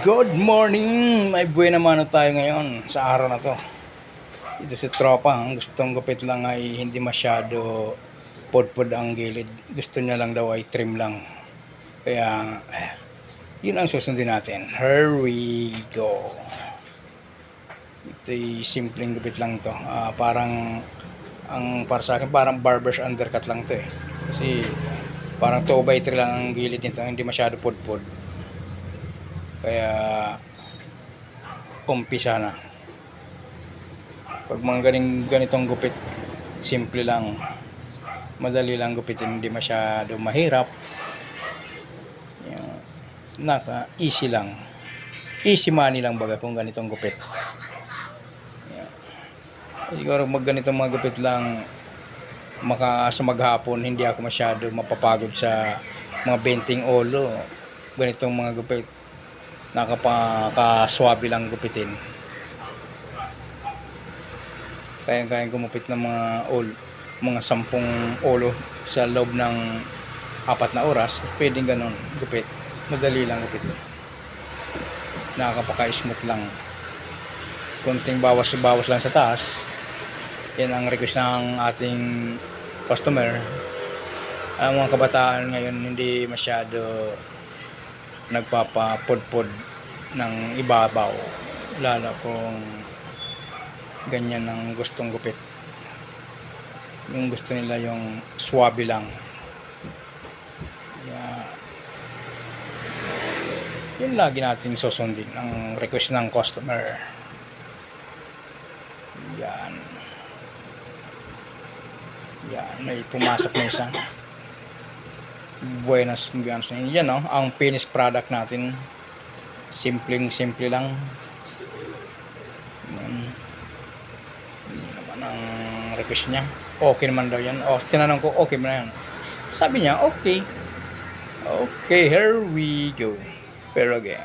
Good morning! May buhay naman tayo ngayon sa araw na to. Ito si tropa, ang gustong gupit lang ay hindi masyado podpod ang gilid. Gusto niya lang daw ay trim lang. Kaya, yun ang susundin natin. Here we go! Ito'y simpleng gupit lang to. Para sa akin, parang barber's undercut lang to eh. Kasi, parang 2x3 lang ang gilid nito, hindi masyado podpod. Kaya, umpisa na. Pag mga ganitong gupit, simple lang, madali lang gupitin, hindi masyado mahirap. Easy lang, easy money lang baga kung ganitong gupit. Siguro ganitong mga gupit lang, sa maghapon hindi ako masyado mapapagod sa mga benting ulo. Ganitong mga gupit, nakapakaswabe lang gupitin. Kaya gumupit ng mga 10 ulo sa loob ng 4 na oras. Pwedeng ganun gupit, madali lang gupitin, nakakapaka-smooth lang, konting bawas lang sa taas. Yan ang request ng ating customer. Ang mga kabataan ngayon hindi masyado nagpapapodpod ng ibabaw, lalo kung ganyan ang gustong gupit. Yung gusto nila yung swabe lang. Yun lagi natin susundin ang request ng customer. Yan, may pumasok na isang buenas ambiance. Yan ang finished product natin. Simple lang. Yun naman ang request niya. Okay naman daw yan. Tinanong ko, okay na yan. Sabi niya, okay. Okay, here we go. Pero again,